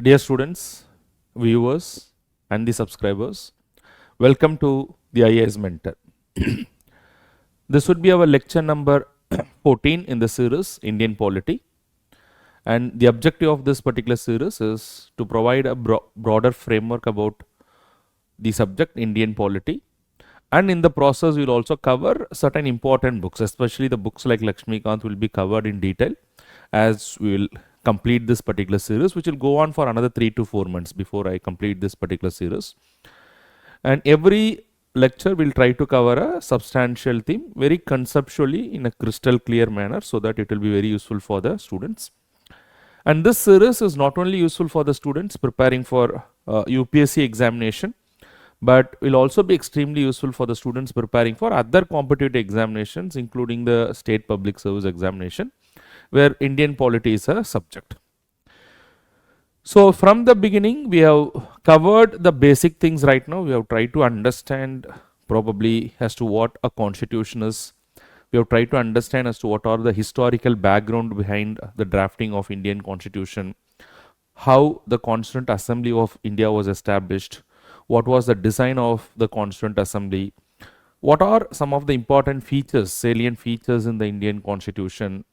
Dear students, viewers, and the subscribers, welcome to the IAS Mentor. This would be our lecture number 14 in the series Indian Polity. And the objective of this particular series is to provide a broader framework about the subject Indian Polity. And in the process, we'll also cover certain important books, especially the books like LAXMIKANTH will be covered in detail as we will complete this particular series, which will go on for another 3 to 4 months before I complete this particular series. And every lecture will try to cover a substantial theme very conceptually in a crystal clear manner so that it will be very useful for the students. And this series is not only useful for the students preparing for UPSC examination, but will also be extremely useful for the students preparing for other competitive examinations, including the state public service examination, where Indian polity is a subject. So from the beginning, we have covered the basic things right now. We have tried to understand probably as to what a constitution is. We have tried to understand as to what are the historical background behind the drafting of Indian constitution, how the Constituent Assembly of India was established, what was the design of the Constituent Assembly, what are some of the important features, salient features in the Indian constitution,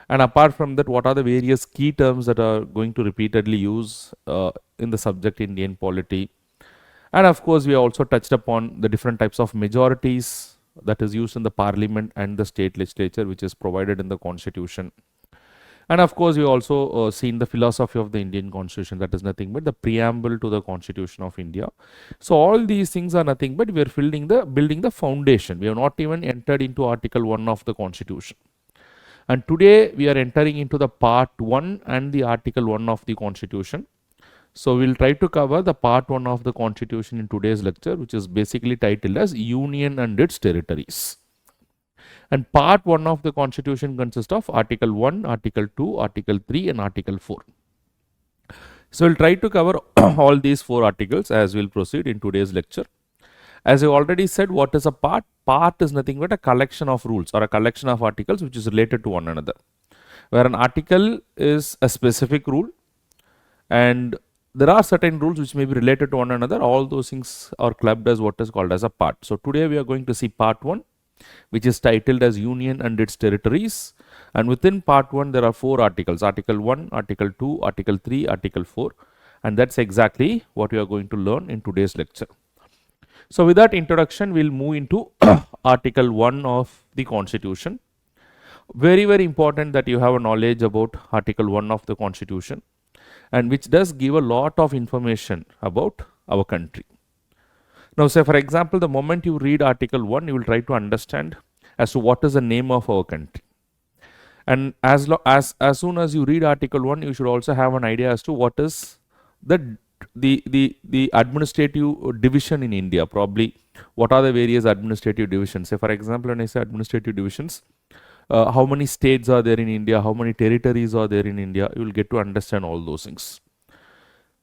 and apart from that, what are the various key terms that are going to repeatedly use in the subject Indian polity. And of course, we also touched upon the different types of majorities that is used in the parliament and the state legislature, which is provided in the constitution. And of course, we also seen the philosophy of the Indian constitution, that is nothing but the preamble to the constitution of India. So all these things are nothing but we are building the foundation. We have not even entered into Article 1 of the constitution. And today we are entering into the part 1 and the Article 1 of the constitution. So we'll try to cover the part 1 of the constitution in today's lecture, which is basically titled as Union and its Territories. And part 1 of the constitution consists of Article 1, Article 2, Article 3 and Article 4. So we'll try to cover all these 4 articles as we'll proceed in today's lecture. As I already said, what is a part? Part is nothing but a collection of rules or a collection of articles which is related to one another. Where an article is a specific rule and there are certain rules which may be related to one another. All those things are clubbed as what is called as a part. So today we are going to see part 1, which is titled as Union and its Territories. And within part 1, there are 4 articles, Article 1, Article 2, Article 3, Article 4. And that's exactly what we are going to learn in today's lecture. So with that introduction, we'll move into Article 1 of the Constitution. Very, very important that you have a knowledge about Article 1 of the Constitution, and which does give a lot of information about our country. Now, say for example, the moment you read Article 1, you will try to understand as to what is the name of our country. And as soon as you read Article 1, you should also have an idea as to what is the administrative division in India. Probably what are the various administrative divisions. Say for example, when I say administrative divisions, how many states are there in India, how many territories are there in India, you will get to understand all those things.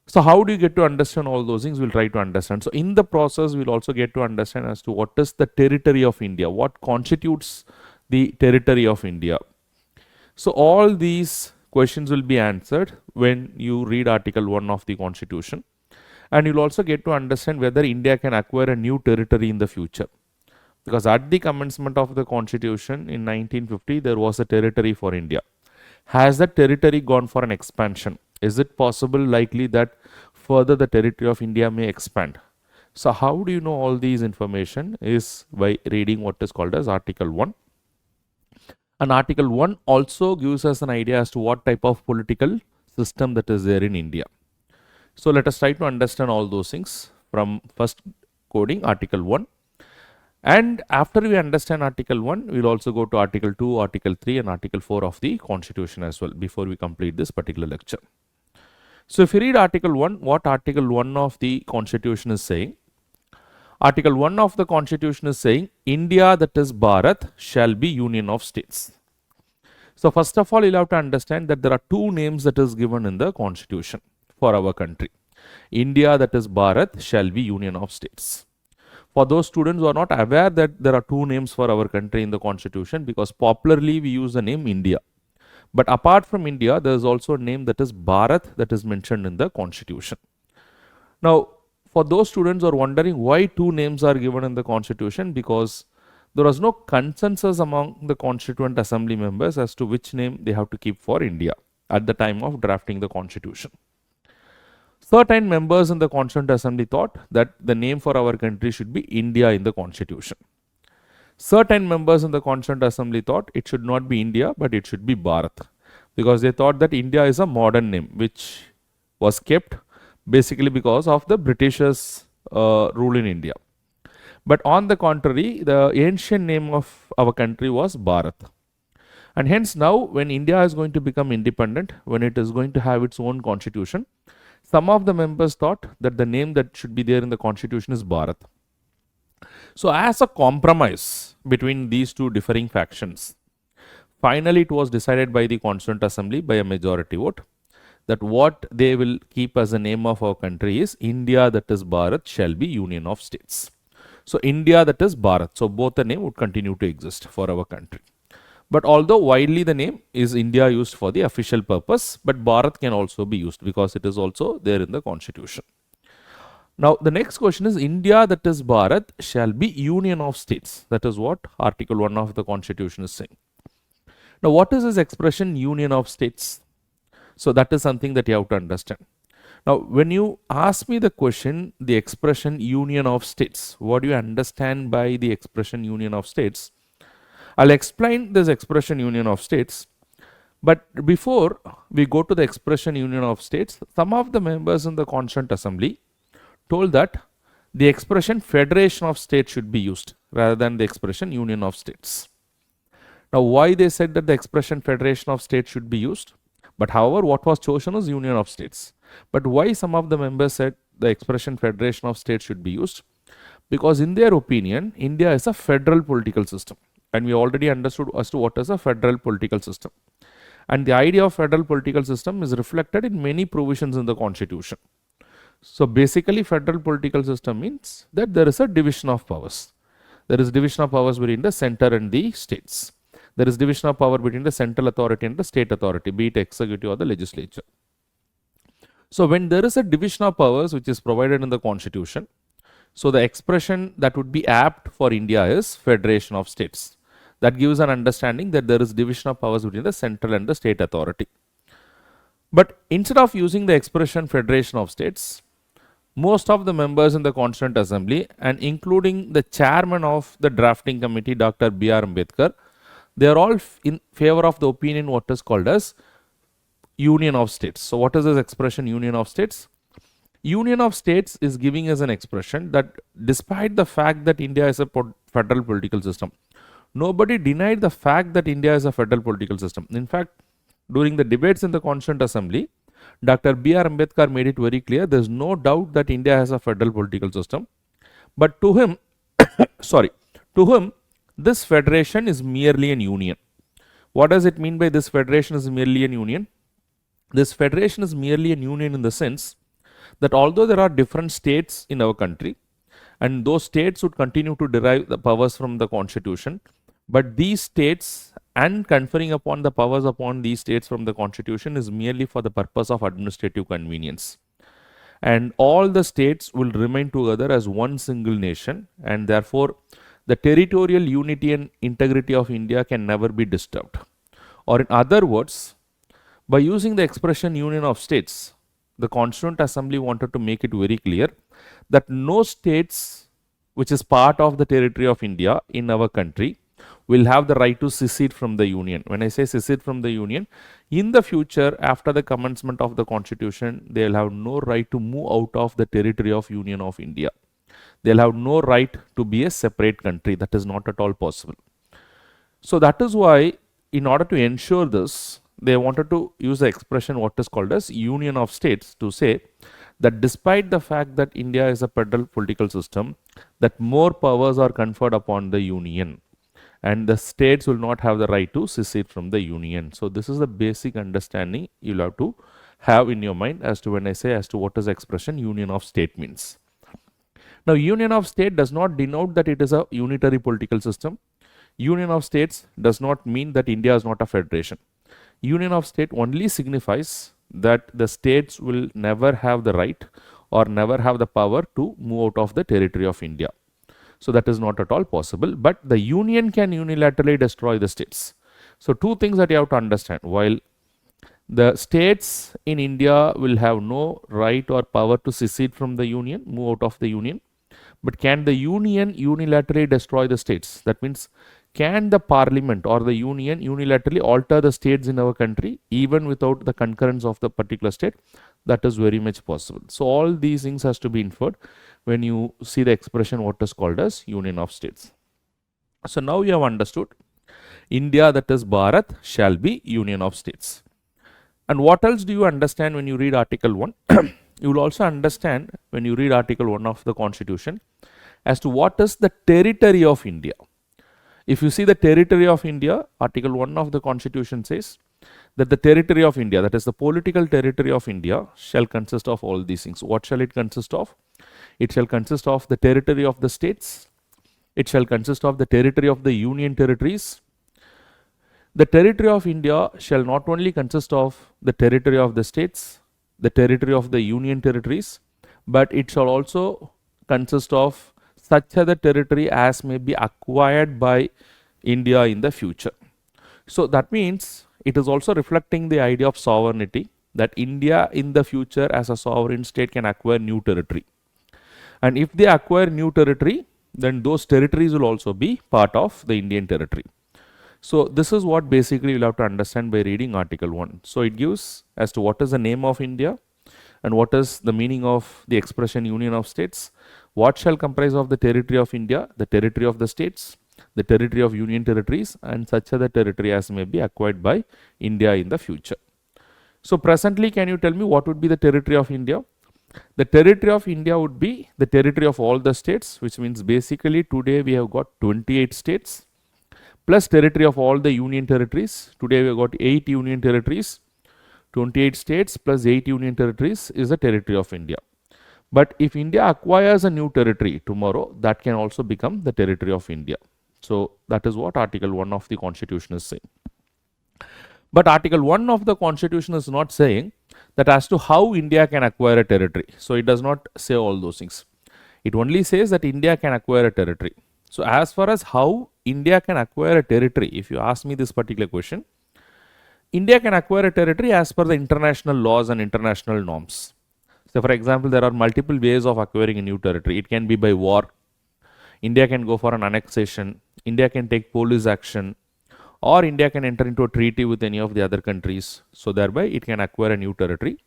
So how do you get to understand all those things? We'll try to understand. So in the process, we'll also get to understand as to what is the territory of India, what constitutes the territory of India. So all these questions will be answered when you read Article 1 of the Constitution. And you'll also get to understand whether India can acquire a new territory in the future. Because at the commencement of the Constitution in 1950, there was a territory for India. Has that territory gone for an expansion? Is it possible, likely that further the territory of India may expand? So how do you know all these information? Is by reading what is called as Article 1. And Article 1 also gives us an idea as to what type of political system that is there in India. So let us try to understand all those things from first coding Article 1. And after we understand Article 1, we will also go to Article 2, Article 3 and Article 4 of the Constitution as well before we complete this particular lecture. So if you read Article 1, what Article 1 of the Constitution is saying? Article 1 of the Constitution is saying, India, that is Bharat, shall be Union of States. So first of all, you'll have to understand that there are 2 names that is given in the Constitution for our country. India, that is Bharat, shall be Union of States. For those students who are not aware that there are 2 names for our country in the Constitution, because popularly we use the name India. But apart from India, there is also a name that is Bharat that is mentioned in the constitution. Now, for those students who are wondering why two names are given in the constitution, because there was no consensus among the constituent assembly members as to which name they have to keep for India at the time of drafting the constitution. Certain members in the Constituent Assembly thought that the name for our country should be India in the constitution. Certain members in the Constituent Assembly thought it should not be India, but it should be Bharat, because they thought that India is a modern name which was kept basically because of the Britishers' rule in India. But on the contrary, the ancient name of our country was Bharat. And hence now, when India is going to become independent, when it is going to have its own constitution, some of the members thought that the name that should be there in the constitution is Bharat. So as a compromise between these two differing factions, finally it was decided by the Constituent Assembly by a majority vote that what they will keep as the name of our country is India, that is Bharat, shall be Union of States. So India, that is Bharat. So both the name would continue to exist for our country. But although widely the name is India used for the official purpose, but Bharat can also be used because it is also there in the constitution. Now the next question is India, that is Bharat, shall be Union of States. That is what Article 1 of the constitution is saying. Now what is this expression Union of States? So that is something that you have to understand. Now when you ask me the question, the expression Union of States, what do you understand by the expression Union of States? I'll explain this expression Union of States, but before we go to the expression Union of States, some of the members in the Constituent Assembly told that the expression Federation of States should be used rather than the expression Union of States. Now why they said that the expression Federation of States should be used? But however, what was chosen was Union of States. But why some of the members said the expression Federation of States should be used? Because in their opinion, India is a federal political system. And we already understood as to what is a federal political system. And the idea of federal political system is reflected in many provisions in the constitution. So basically federal political system means that there is a division of powers. There is division of powers between the center and the states. There is division of power between the central authority and the state authority, be it executive or the legislature. So when there is a division of powers which is provided in the constitution, so the expression that would be apt for India is Federation of States. That gives an understanding that there is division of powers between the central and the state authority. But instead of using the expression Federation of States, most of the members in the Constituent Assembly and including the chairman of the drafting committee, Dr. B.R. Ambedkar, they are all in favor of the opinion what is called as Union of States. So what is this expression Union of States? Union of States is giving us an expression that despite the fact that India is a federal political system, nobody denied the fact that India is a federal political system. In fact, during the debates in the Constituent Assembly, Dr. B.R. Ambedkar made it very clear there is no doubt that India has a federal political system. But to him, this federation is merely an union. What does it mean by this federation is merely an union? This federation is merely an union in the sense that although there are different states in our country, and those states would continue to derive the powers from the constitution, but these states and conferring upon the powers upon these states from the constitution is merely for the purpose of administrative convenience. And all the states will remain together as one single nation, and therefore the territorial unity and integrity of India can never be disturbed. Or in other words, by using the expression Union of States, the Constituent Assembly wanted to make it very clear that no states which is part of the territory of India in our country will have the right to secede from the Union. When I say secede from the Union, in the future, after the commencement of the Constitution, they will have no right to move out of the territory of Union of India. They will have no right to be a separate country. That is not at all possible. So that is why, in order to ensure this, they wanted to use the expression what is called as Union of States to say that despite the fact that India is a federal political system, that more powers are conferred upon the Union, and the states will not have the right to secede from the Union. So this is the basic understanding you'll have to have in your mind as to when I say as to what is the expression Union of State means. Now Union of State does not denote that it is a unitary political system. Union of States does not mean that India is not a federation. union of state only signifies that the states will never have the right or never have the power to move out of the territory of India. So that is not at all possible, but the union can unilaterally destroy the states. So two things that you have to understand: while the states in India will have no right or power to secede from the union, move out of the union, but can the union unilaterally destroy the states? That means, can the parliament or the union unilaterally alter the states in our country even without the concurrence of the particular state? That is very much possible. So all these things has to be inferred when you see the expression what is called as union of states. So now you have understood India, that is Bharat, shall be union of states. And what else do you understand when you read Article 1? You will also understand when you read Article 1 of the Constitution as to what is the territory of India. If you see the territory of India, Article 1 of the Constitution says that the territory of India, that is the political territory of India, shall consist of all these things. What shall it consist of? It shall consist of the territory of the states. It shall consist of the territory of the union territories. The territory of India shall not only consist of the territory of the states, the territory of the union territories, but it shall also consist of such other territory as may be acquired by India in the future. So that means it is also reflecting the idea of sovereignty, that India in the future as a sovereign state can acquire new territory. And if they acquire new territory, then those territories will also be part of the Indian territory. So this is what basically you'll have to understand by reading Article 1. So it gives as to what is the name of India and what is the meaning of the expression union of states, what shall comprise of the territory of India, the territory of the states, the territory of union territories, and such other territory as may be acquired by India in the future. So presently, can you tell me what would be the territory of India? The territory of India would be the territory of all the states, which means basically today we have got 28 states plus territory of all the union territories. Today we have got 8 union territories. 28 states plus 8 union territories is the territory of India. But if India acquires a new territory tomorrow, that can also become the territory of India. So that is what Article 1 of the Constitution is saying. But Article 1 of the Constitution is not saying that as to how India can acquire a territory. So it does not say all those things. It only says that India can acquire a territory. So as far as how India can acquire a territory, if you ask me this particular question, India can acquire a territory as per the international laws and international norms. So for example, there are multiple ways of acquiring a new territory. It can be by war. India can go for an annexation. India can take police action, or India can enter into a treaty with any of the other countries. So thereby it can acquire a new territory.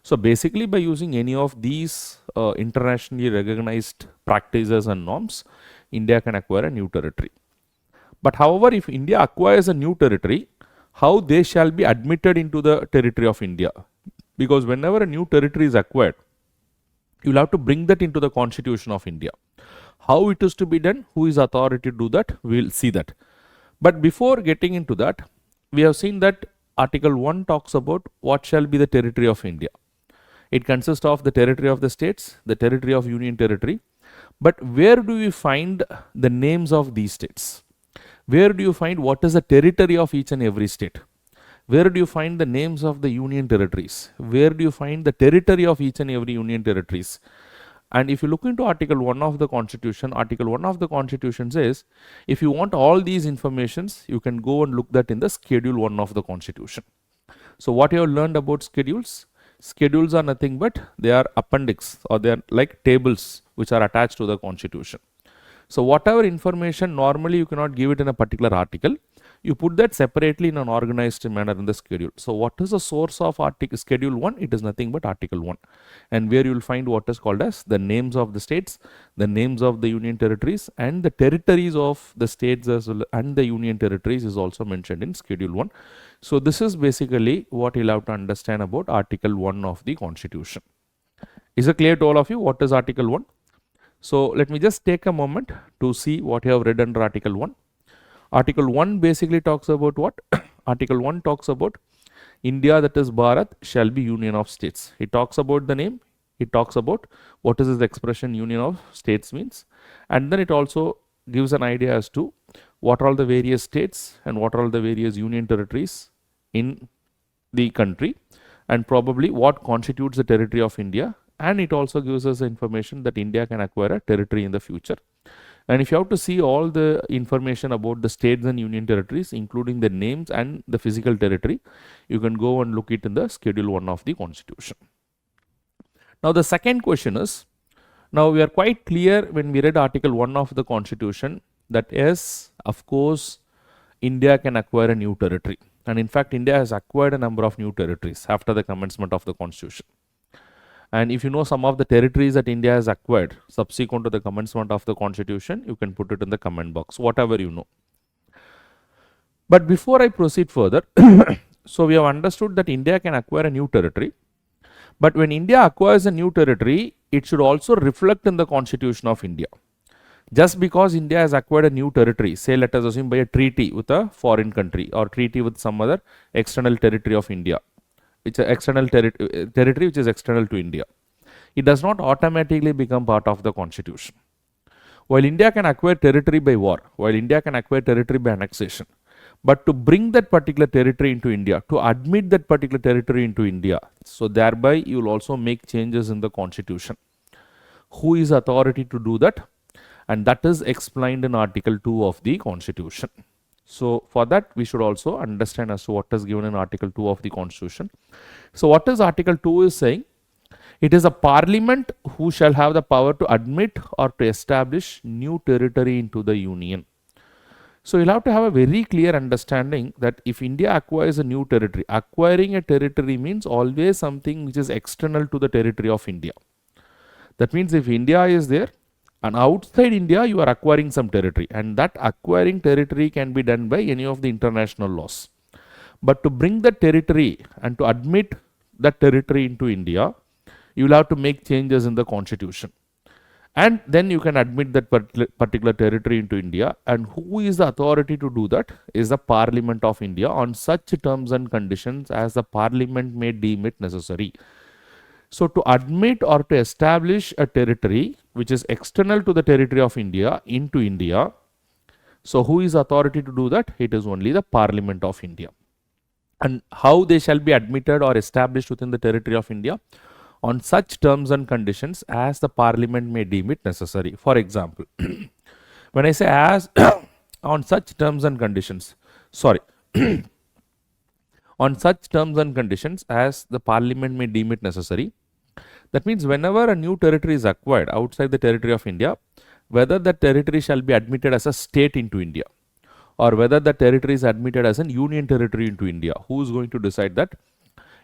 So basically by using any of these internationally recognized practices and norms, India can acquire a new territory. But however, if India acquires a new territory, how they shall be admitted into the territory of India? Because whenever a new territory is acquired, you will have to bring that into the Constitution of India. How it is to be done, who is authority to do that, we will see that. But before getting into that, we have seen that Article 1 talks about what shall be the territory of India. It consists of the territory of the states, the territory of union territory. But where do we find the names of these states? Where do you find what is the territory of each and every state? Where do you find the names of the union territories? Where do you find the territory of each and every union territories? And if you look into Article 1 of the Constitution, Article 1 of the Constitution says, if you want all these informations, you can go and look that in the Schedule 1 of the Constitution. So what you have learned about schedules? Schedules are nothing but they are appendix, or they are like tables which are attached to the Constitution. So whatever information normally you cannot give it in a particular article, you put that separately in an organized manner in the schedule. So what is the source of Schedule 1? It is nothing but Article 1. And where you will find what is called as the names of the states, the names of the union territories, and the territories of the states as well, and the union territories is also mentioned in Schedule 1. So this is basically what you'll have to understand about Article 1 of the Constitution. Is it clear to all of you what is Article 1? So let me just take a moment to see what you have read under Article 1. Article 1 basically talks about what? Article 1 talks about India, that is Bharat, shall be union of states. It talks about the name. It talks about what is this expression union of states means. And then it also gives an idea as to what are all the various states and what are all the various union territories in the country and probably what constitutes the territory of India, and it also gives us information that India can acquire a territory in the future. And if you have to see all the information about the states and union territories, including the names and the physical territory, you can go and look it in the Schedule 1 of the Constitution. Now the second question is, now we are quite clear when we read Article 1 of the Constitution that yes, of course, India can acquire a new territory. And in fact, India has acquired a number of new territories after the commencement of the Constitution. And if you know some of the territories that India has acquired subsequent to the commencement of the Constitution, you can put it in the comment box, whatever you know. But before I proceed further, so we have understood that India can acquire a new territory. But when India acquires a new territory, it should also reflect in the Constitution of India. Just because India has acquired a new territory, say let us assume by a treaty with a foreign country or treaty with some other external territory of India, which is external territory which is external to India, it does not automatically become part of the Constitution. While India can acquire territory by war, while India can acquire territory by annexation, but to bring that particular territory into India, to admit that particular territory into India, so thereby you will also make changes in the Constitution. Who is authority to do that? And that is explained in Article 2 of the Constitution. So for that we should also understand as to what is given in Article 2 of the Constitution. So what is Article 2 is saying? It is a parliament who shall have the power to admit or to establish new territory into the Union. So you'll have to have a very clear understanding that if India acquires a new territory, acquiring a territory means always something which is external to the territory of India. That means if India is there, and outside India you are acquiring some territory, and that acquiring territory can be done by any of the international laws. But to bring that territory and to admit that territory into India, you will have to make changes in the Constitution. And then you can admit that particular territory into India, and who is the authority to do that is the Parliament of India on such terms and conditions as the Parliament may deem it necessary. So to admit or to establish a territory which is external to the territory of India into India, so who is authority to do that? It is only the Parliament of India. And how they shall be admitted or established within the territory of India? On such terms and conditions as the Parliament may deem it necessary. For example, when I say as on such terms and conditions, on such terms and conditions as the Parliament may deem it necessary, that means whenever a new territory is acquired outside the territory of India, whether that territory shall be admitted as a state into India or whether the territory is admitted as an union territory into India, who is going to decide that?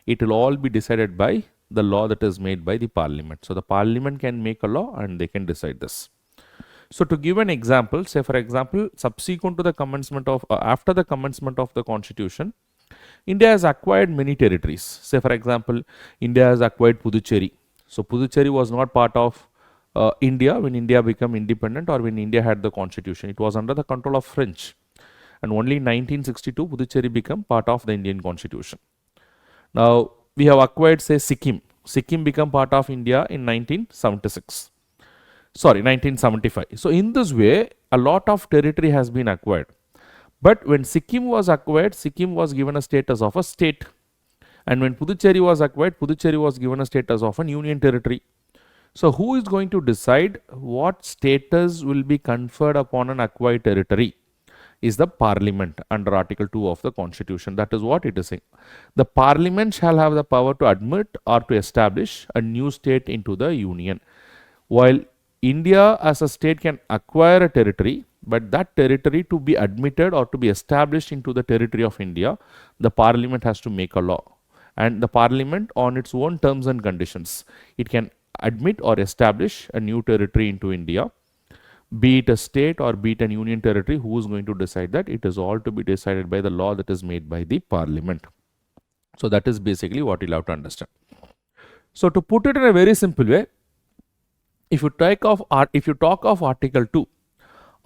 It will all be decided by the law that is made by the Parliament. So the Parliament can make a law and they can decide this. So to give an example, say for example, subsequent to the commencement of, after the commencement of the Constitution, India has acquired many territories. Say for example, India has acquired Puducherry. So Puducherry was not part of India when India became independent or when India had the Constitution. It was under the control of French. And only in 1962, Puducherry became part of the Indian Constitution. Now, we have acquired, say, Sikkim. Sikkim became part of India in 1975. So in this way, a lot of territory has been acquired. But when Sikkim was acquired, Sikkim was given a status of a state. And when Puducherry was acquired, Puducherry was given a status of an union territory. So who is going to decide what status will be conferred upon an acquired territory? Is the Parliament under Article 2 of the Constitution. That is what it is saying. The Parliament shall have the power to admit or to establish a new state into the Union. While India as a state can acquire a territory, but that territory to be admitted or to be established into the territory of India, the Parliament has to make a law. And the Parliament on its own terms and conditions, it can admit or establish a new territory into India. Be it a state or be it an union territory, who is going to decide that? It is all to be decided by the law that is made by the Parliament. So that is basically what you'll have to understand. So to put it in a very simple way, if you talk of Article 2,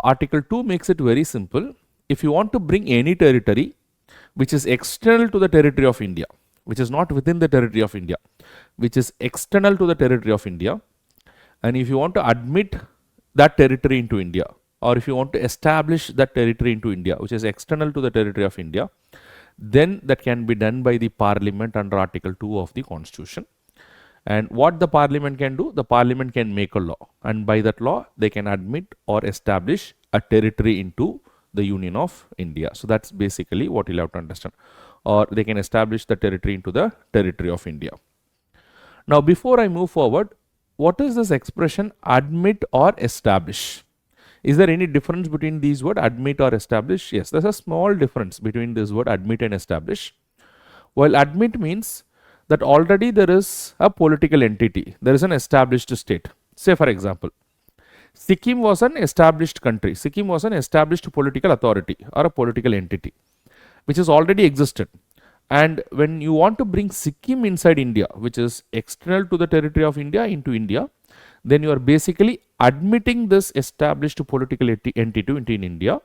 Article 2 makes it very simple. If you want to bring any territory which is external to the territory of India, which is not within the territory of India, which is external to the territory of India, and if you want to admit that territory into India, or if you want to establish that territory into India, which is external to the territory of India, then that can be done by the Parliament under Article 2 of the Constitution. And what the Parliament can do? The Parliament can make a law, and by that law they can admit or establish a territory into the Union of India. So that's basically what you'll have to understand. Or they can establish the territory into the territory of India. Now before I move forward, what is this expression admit or establish? Is there any difference between these words admit or establish? Yes, there's a small difference between this word admit and establish. While admit means that already there is a political entity, there is an established state. Say for example, Sikkim was an established country. Sikkim was an established political authority or a political entity which has already existed. And when you want to bring Sikkim inside India, which is external to the territory of India, into India, then you are basically admitting this established political entity into India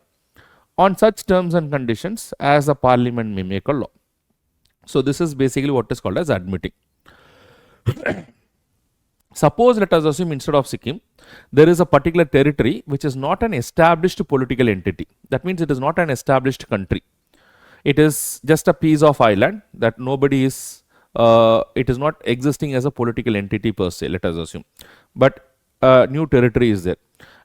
on such terms and conditions as the Parliament may make a law. So this is basically what is called as admitting. Suppose, let us assume, instead of Sikkim, there is a particular territory which is not an established political entity. That means it is not an established country. It is just a piece of island that nobody is, it is not existing as a political entity per se, let us assume. But new territory is there.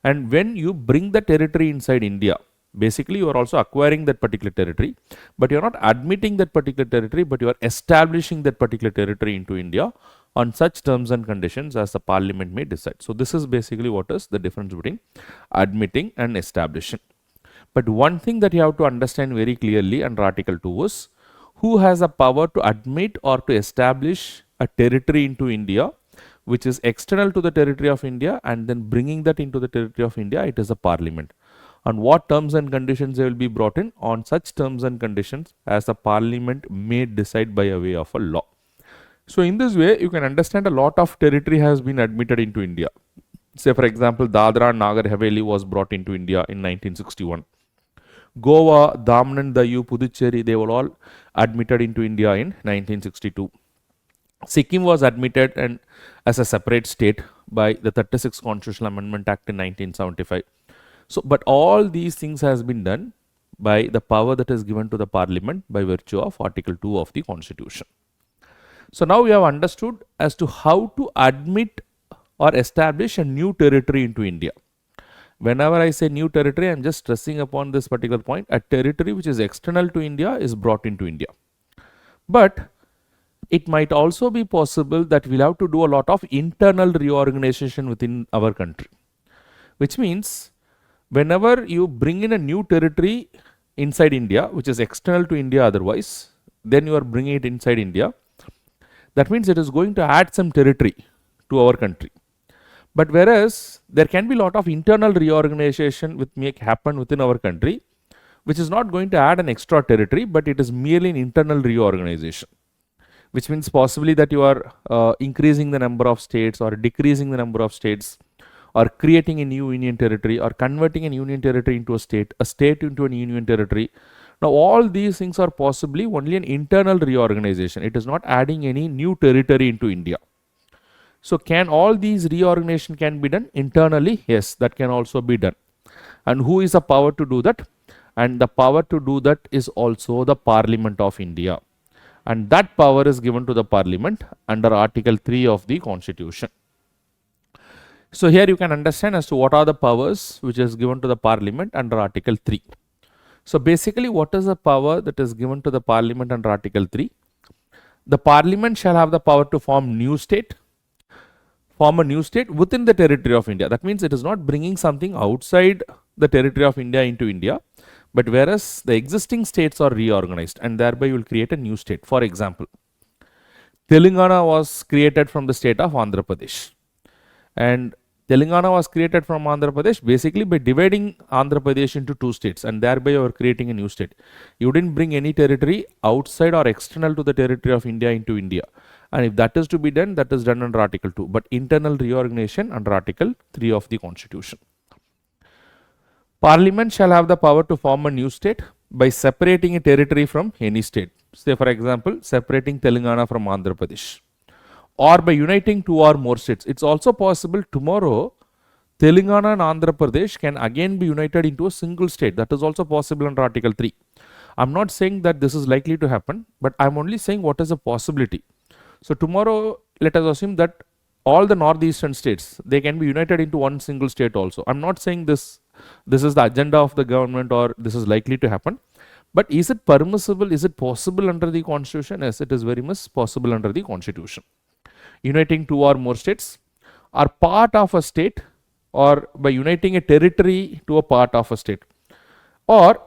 And when you bring the territory inside India, basically you are also acquiring that particular territory, but you are not admitting that particular territory, but you are establishing that particular territory into India on such terms and conditions as the Parliament may decide. So this is basically what is the difference between admitting and establishing. But one thing that you have to understand very clearly under Article 2 is who has a power to admit or to establish a territory into India which is external to the territory of India, and then bringing that into the territory of India, it is the Parliament. On what terms and conditions they will be brought in? On such terms and conditions as the Parliament may decide by a way of a law. So in this way, you can understand a lot of territory has been admitted into India. Say for example, Dadra and Nagar Haveli was brought into India in 1961. Goa, Daman, Dayu, Puducherry, they were all admitted into India in 1962. Sikkim was admitted and as a separate state by the 36th Constitutional Amendment Act in 1975. So, but all these things has been done by the power that is given to the Parliament by virtue of Article 2 of the Constitution. So now we have understood as to how to admit or establish a new territory into India. Whenever I say new territory, I am just stressing upon this particular point. A territory which is external to India is brought into India. But it might also be possible that we'll have to do a lot of internal reorganization within our country. Which means whenever you bring in a new territory inside India, which is external to India otherwise, then you are bringing it inside India. That means it is going to add some territory to our country. But whereas there can be a lot of internal reorganization which may happen within our country, which is not going to add an extra territory, but it is merely an internal reorganization. Which means possibly that you are increasing the number of states or decreasing the number of states, or creating a new union territory, or converting a union territory into a state into a union territory. Now all these things are possibly only an internal reorganization. It is not adding any new territory into India. So can all these reorganization can be done internally? Yes, that can also be done. And who is the power to do that? And the power to do that is also the Parliament of India. And that power is given to the Parliament under Article 3 of the Constitution. So here you can understand as to what are the powers which is given to the Parliament under Article 3. So basically, what is the power that is given to the Parliament under Article 3? The Parliament shall have the power to form a new state within the territory of India. That means it is not bringing something outside the territory of India into India, but whereas the existing states are reorganized and thereby you will create a new state. For example, Telangana was created from the state of Andhra Pradesh, and Telangana was created from Andhra Pradesh basically by dividing Andhra Pradesh into two states, and thereby you are creating a new state. You didn't bring any territory outside or external to the territory of India into India. And if that is to be done, that is done under Article 2. But internal reorganization under Article 3 of the Constitution. Parliament shall have the power to form a new state by separating a territory from any state. Say for example, separating Telangana from Andhra Pradesh, or by uniting two or more states. It's also possible tomorrow Telangana and Andhra Pradesh can again be united into a single state. That is also possible under Article 3. I'm not saying that this is likely to happen, but I'm only saying what is a possibility. So tomorrow, let us assume that all the northeastern states, they can be united into one single state also. I'm not saying this is the agenda of the government or this is likely to happen. But is it permissible? Is it possible under the constitution? Yes, it is very much possible under the constitution. Uniting two or more states are part of a state, or by uniting a territory to a part of a state, or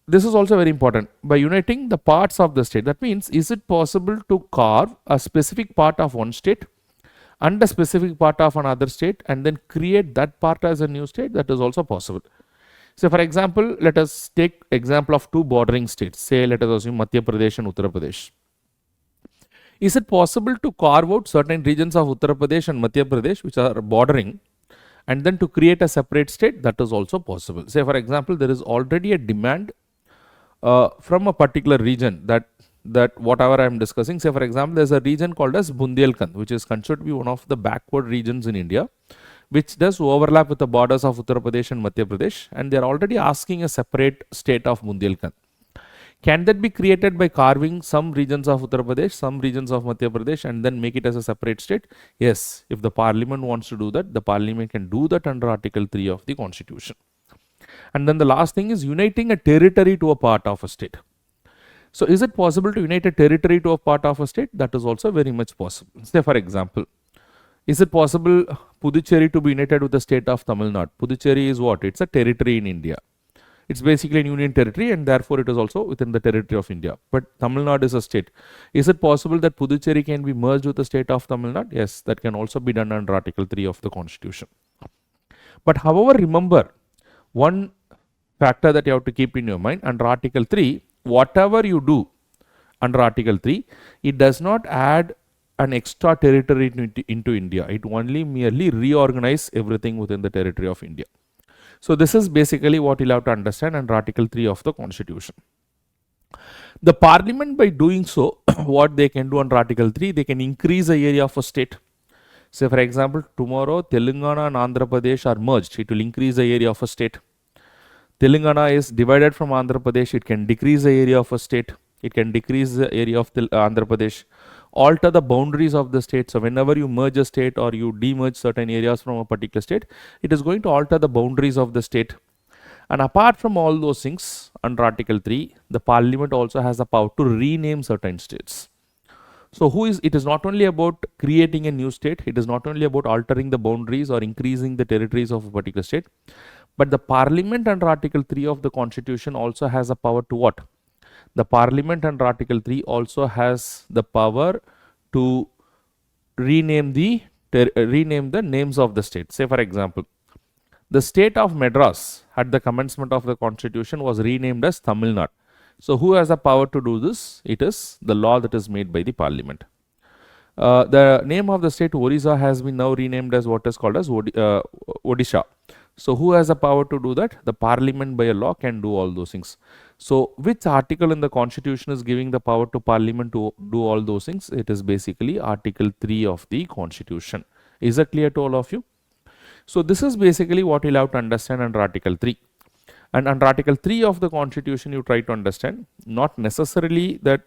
this is also very important, by uniting the parts of the state. That means, is it possible to carve a specific part of one state and a specific part of another state and then create that part as a new state? That is also possible. So for example, let us take example of two bordering states. Say, let us assume Madhya Pradesh and Uttar Pradesh. Is it possible to carve out certain regions of Uttar Pradesh and Madhya Pradesh which are bordering and then to create a separate state? That is also possible. Say for example, there is already a demand from a particular region that whatever I am discussing. Say for example, there is a region called as Bundelkhand, which is considered to be one of the backward regions in India, which does overlap with the borders of Uttar Pradesh and Madhya Pradesh, and they are already asking a separate state of Bundelkhand. Can that be created by carving some regions of Uttar Pradesh, some regions of Madhya Pradesh, and then make it as a separate state? Yes, if the parliament wants to do that, the parliament can do that under Article 3 of the Constitution. And then the last thing is uniting a territory to a part of a state. So is it possible to unite a territory to a part of a state? That is also very much possible. Say for example, is it possible Puducherry to be united with the state of Tamil Nadu? Puducherry is what? It's a territory in India. It's basically an union territory, and therefore it is also within the territory of India. But Tamil Nadu is a state. Is it possible that Puducherry can be merged with the state of Tamil Nadu? Yes, that can also be done under Article 3 of the Constitution. But however, remember one factor that you have to keep in your mind: under Article 3, whatever you do under Article 3, it does not add an extra territory into India. It only merely reorganize everything within the territory of India. So this is basically what you'll have to understand under Article 3 of the Constitution. The parliament, by doing so, what they can do under Article 3, they can increase the area of a state. Say for example, tomorrow Telangana and Andhra Pradesh are merged. It will increase the area of a state. Telangana is divided from Andhra Pradesh. It can decrease the area of a state. It can decrease the area of Andhra Pradesh. Alter the boundaries of the state. So whenever you merge a state or you demerge certain areas from a particular state, it is going to alter the boundaries of the state. And apart from all those things, under Article 3, the parliament also has the power to rename certain states. So it is not only about creating a new state, it is not only about altering the boundaries or increasing the territories of a particular state, but the parliament under Article 3 of the Constitution also has a power to what? The parliament under Article 3 also has the power to rename the names of the state. Say for example, the state of Madras at the commencement of the Constitution was renamed as Tamil Nadu. So who has the power to do this? It is the law that is made by the parliament. The name of the state Orissa has been now renamed as what is called as Odisha. So who has the power to do that? The parliament by a law can do all those things. So which article in the Constitution is giving the power to parliament to do all those things? It is basically Article 3 of the Constitution. Is that clear to all of you? So this is basically what you'll have to understand under Article 3. And under Article 3 of the Constitution, you try to understand not necessarily that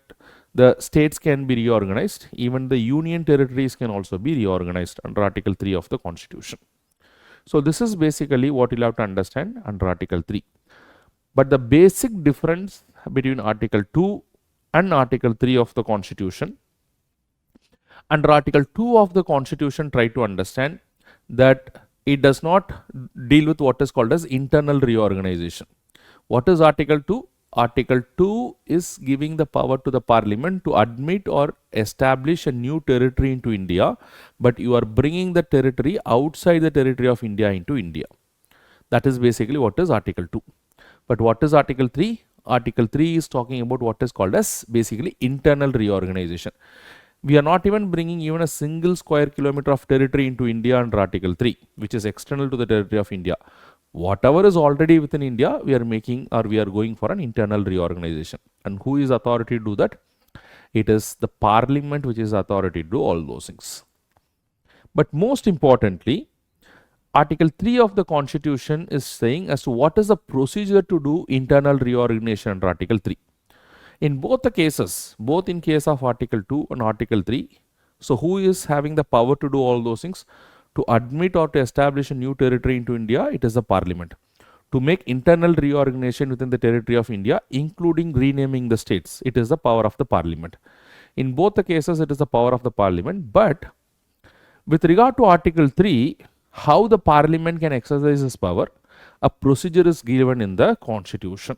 the states can be reorganized, even the union territories can also be reorganized under Article 3 of the Constitution. So this is basically what you'll have to understand under Article 3. But the basic difference between Article 2 and Article 3 of the Constitution, under Article 2 of the Constitution, try to understand that it does not deal with what is called as internal reorganization. What is Article 2? Article 2 is giving the power to the parliament to admit or establish a new territory into India, but you are bringing the territory outside the territory of India into India. That is basically what is Article 2. But what is Article 3? Article 3 is talking about what is called as basically internal reorganization. We are not even bringing even a single square kilometer of territory into India under Article 3, which is external to the territory of India. Whatever is already within India, we are making or we are going for an internal reorganization. And who is authority to do that? It is the parliament which is authority to do all those things. But most importantly, Article 3 of the Constitution is saying as to what is the procedure to do internal reorganization under Article 3. In both the cases, both in case of Article 2 and Article 3, so who is having the power to do all those things? To admit or to establish a new territory into India, it is the Parliament. To make internal reorganization within the territory of India, including renaming the states, it is the power of the Parliament. In both the cases, it is the power of the Parliament. But with regard to Article 3, how the Parliament can exercise its power, a procedure is given in the Constitution.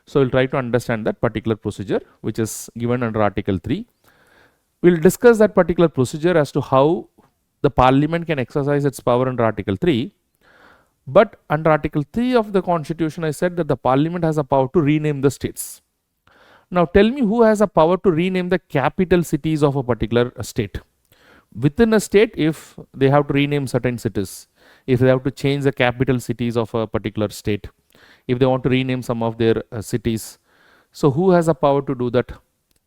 So, we will try to understand that particular procedure which is given under Article 3. We will discuss that particular procedure as to how the Parliament can exercise its power under Article 3. But under Article 3 of the Constitution, I said that the Parliament has a power to rename the states. Now, tell me who has a power to rename the capital cities of a particular state. Within a state, if they have to rename certain cities, if they have to change the capital cities of a particular state, if they want to rename some of their cities. So, who has a power to do that?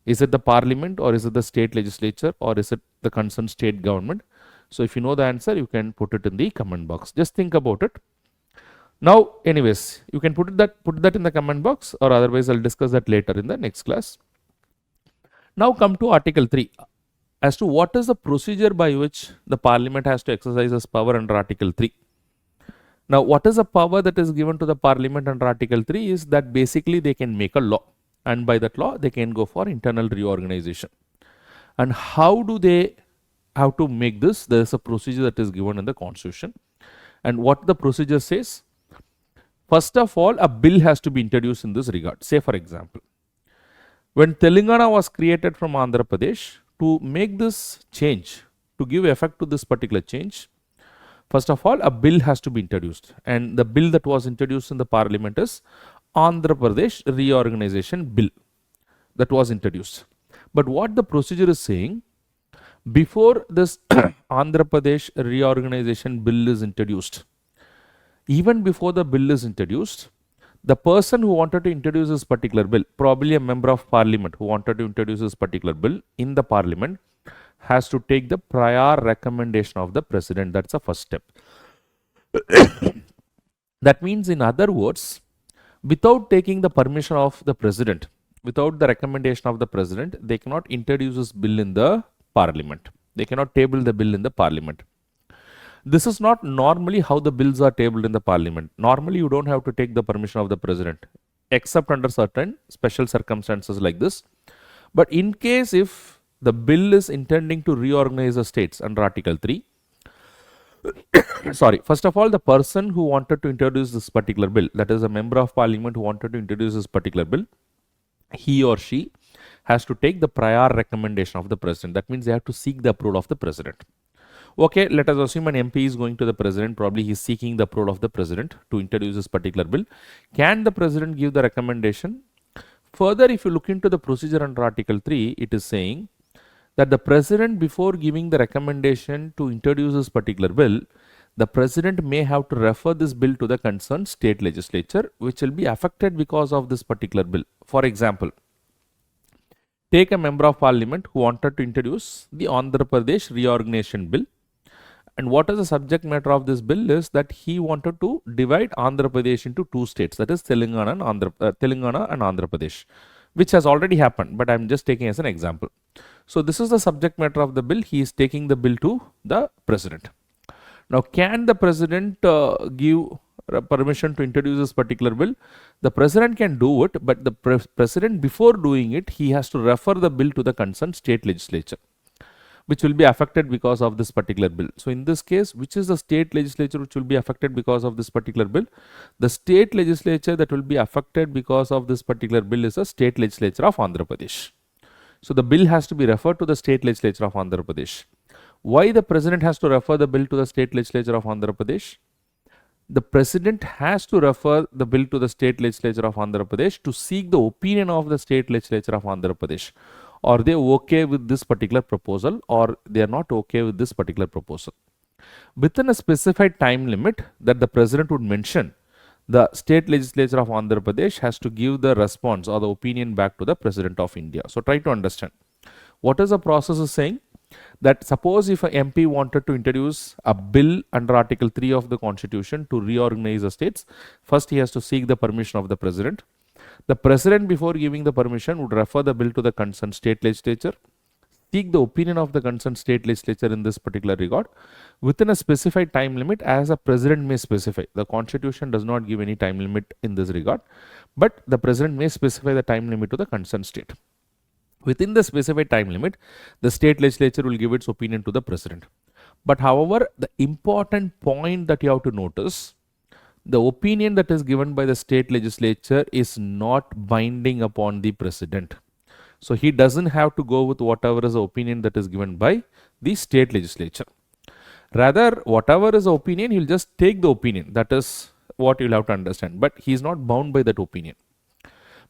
Is it the Parliament, or is it the state legislature, or is it the concerned state government? So, if you know the answer, you can put it in the comment box. Just think about it. Now, anyways, you can put that in the comment box, or otherwise I'll discuss that later in the next class. Now come to Article 3 as to what is the procedure by which the Parliament has to exercise its power under Article 3. Now, what is the power that is given to the Parliament under Article 3 is that basically they can make a law, and by that law they can go for internal reorganization. And how do they have to make this? There is a procedure that is given in the Constitution. And what the procedure says? First of all, a bill has to be introduced in this regard. Say for example, when Telangana was created from Andhra Pradesh, to make this change, to give effect to this particular change, first of all, a bill has to be introduced, and the bill that was introduced in the Parliament is Andhra Pradesh Reorganization Bill that was introduced. But what the procedure is saying, before this Andhra Pradesh Reorganization Bill is introduced, even before the bill is introduced, the person who wanted to introduce this particular bill, probably a member of Parliament who wanted to introduce this particular bill in the Parliament, has to take the prior recommendation of the President. That's the first step. That means, in other words, without taking the permission of the President, without the recommendation of the President, they cannot introduce this bill in the Parliament. They cannot table the bill in the Parliament. This is not normally how the bills are tabled in the Parliament. Normally, you don't have to take the permission of the President, except under certain special circumstances like this. But in case if the bill is intending to reorganize the states under Article 3, sorry, first of all, the person who wanted to introduce this particular bill, that is a member of Parliament who wanted to introduce this particular bill, he or she has to take the prior recommendation of the President. That means they have to seek the approval of the President. Okay, let us assume an MP is going to the President, probably he is seeking the approval of the President to introduce this particular bill. Can the President give the recommendation? Further, if you look into the procedure under Article 3, it is saying that the President, before giving the recommendation to introduce this particular bill, the President may have to refer this bill to the concerned state legislature, which will be affected because of this particular bill. For example, take a member of Parliament who wanted to introduce the Andhra Pradesh Reorganization Bill. And what is the subject matter of this bill is that he wanted to divide Andhra Pradesh into two states, that is Telangana and Andhra Pradesh, which has already happened, but I am just taking as an example. So, this is the subject matter of the bill. He is taking the bill to the President. Now, can the President give permission to introduce this particular bill? The President can do it, but the President, before doing it, he has to refer the bill to the concerned state legislature, which will be affected because of this particular bill. So, in this case, which is the state legislature which will be affected because of this particular bill? The state legislature that will be affected because of this particular bill is the state legislature of Andhra Pradesh. So, the bill has to be referred to the state legislature of Andhra Pradesh. Why the President has to refer the bill to the state legislature of Andhra Pradesh? The President has to refer the bill to the state legislature of Andhra Pradesh to seek the opinion of the state legislature of Andhra Pradesh. Are they okay with this particular proposal, or they are not okay with this particular proposal? Within a specified time limit that the President would mention, the state legislature of Andhra Pradesh has to give the response or the opinion back to the President of India. So, try to understand. What is the process is saying? That suppose if an MP wanted to introduce a bill under Article 3 of the Constitution to reorganize the states, first he has to seek the permission of the President. The President, before giving the permission, would refer the bill to the concerned state legislature, seek the opinion of the concerned state legislature in this particular regard within a specified time limit as a President may specify. The Constitution does not give any time limit in this regard, but the President may specify the time limit to the concerned state. Within the specified time limit, the state legislature will give its opinion to the President. But however, the important point that you have to notice, the opinion that is given by the state legislature is not binding upon the President. So he doesn't have to go with whatever is the opinion that is given by the state legislature. Rather, whatever is the opinion, he'll just take the opinion. That is what you'll have to understand. But he is not bound by that opinion.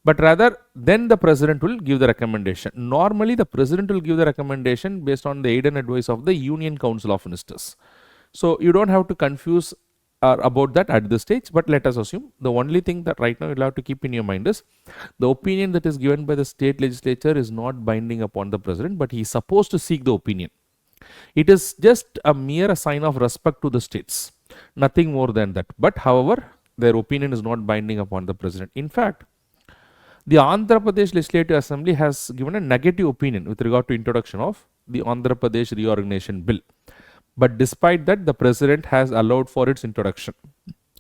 But rather, then the President will give the recommendation. Normally, the President will give the recommendation based on the aid and advice of the Union Council of Ministers. So you don't have to confuse about that at this stage, but let us assume the only thing that right now you'll have to keep in your mind is the opinion that is given by the state legislature is not binding upon the President, but he is supposed to seek the opinion. It is just a mere sign of respect to the states, nothing more than that. But however, their opinion is not binding upon the President. In fact, the Andhra Pradesh Legislative Assembly has given a negative opinion with regard to introduction of the Andhra Pradesh Reorganization Bill. But despite that, the President has allowed for its introduction.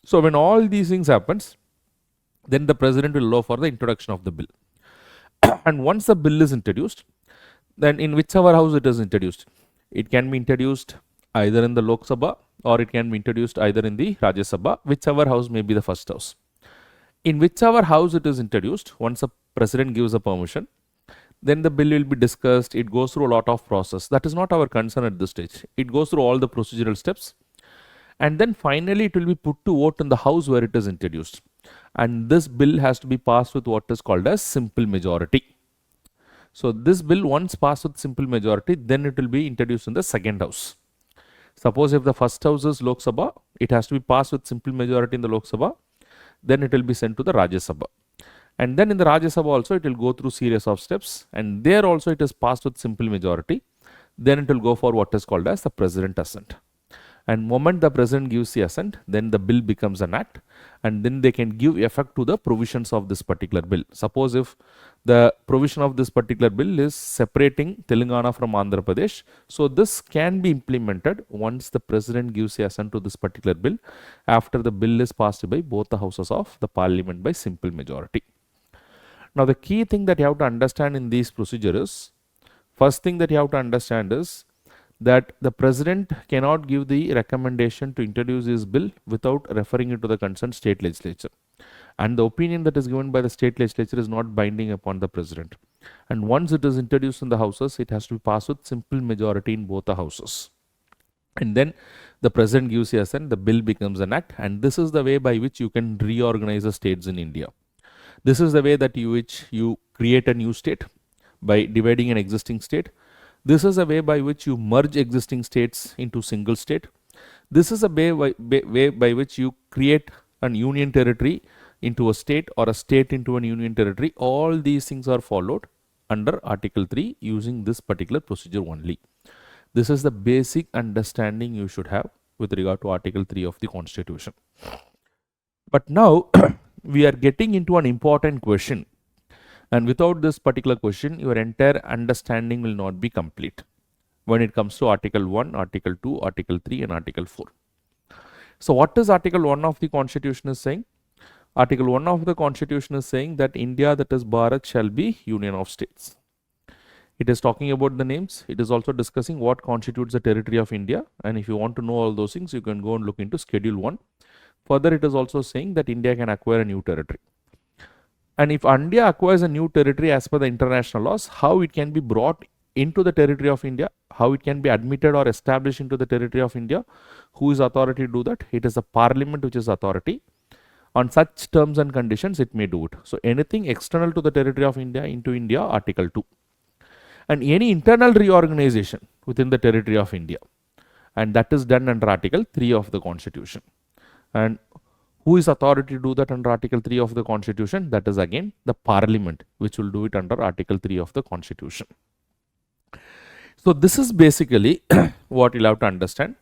So when all these things happens, then the President will allow for the introduction of the bill. And once the bill is introduced, then in whichever house it is introduced, it can be introduced either in the Lok Sabha or it can be introduced either in the Rajya Sabha, whichever house may be the first house. In whichever house it is introduced, once the President gives a permission, then the bill will be discussed. It goes through a lot of process. That is not our concern at this stage. It goes through all the procedural steps. And then finally it will be put to vote in the house where it is introduced. And this bill has to be passed with what is called as simple majority. So this bill once passed with simple majority, then it will be introduced in the second house. Suppose if the first house is Lok Sabha, it has to be passed with simple majority in the Lok Sabha. Then it will be sent to the Rajya Sabha. And then in the Rajya Sabha also it will go through series of steps, and there also it is passed with simple majority. Then it will go for what is called as the President assent. And moment the President gives the assent, then the bill becomes an act, and then they can give effect to the provisions of this particular bill. Suppose if the provision of this particular bill is separating Telangana from Andhra Pradesh, so this can be implemented once the President gives the assent to this particular bill after the bill is passed by both the houses of the Parliament by simple majority. Now the key thing that you have to understand in these procedures is, first thing that you have to understand is that the President cannot give the recommendation to introduce his bill without referring it to the concerned state legislature. And the opinion that is given by the state legislature is not binding upon the President. And once it is introduced in the houses, it has to be passed with simple majority in both the houses. And then the President gives the assent, the bill becomes an act, and this is the way by which you can reorganize the states in India. This is the way that you create a new state by dividing an existing state. This is a way by which you merge existing states into single state. This is a way by which you create an union territory into a state or a state into an union territory. All these things are followed under Article 3 using this particular procedure only. This is the basic understanding you should have with regard to Article 3 of the Constitution. But now we are getting into an important question. And without this particular question, your entire understanding will not be complete when it comes to Article 1, Article 2, Article 3 and Article 4. So what is Article 1 of the Constitution is saying? Article 1 of the Constitution is saying that India, that is Bharat, shall be Union of States. It is talking about the names. It is also discussing what constitutes the territory of India. And if you want to know all those things, you can go and look into Schedule 1. Further, it is also saying that India can acquire a new territory. And if India acquires a new territory as per the international laws, how it can be brought into the territory of India, how it can be admitted or established into the territory of India, who is authority to do that? It is the Parliament which is authority. On such terms and conditions, it may do it. So anything external to the territory of India into India, Article 2. And any internal reorganization within the territory of India. And that is done under Article 3 of the Constitution. And who is authority to do that under Article 3 of the Constitution? That is again the Parliament, which will do it under Article 3 of the Constitution. So this is basically what you'll have to understand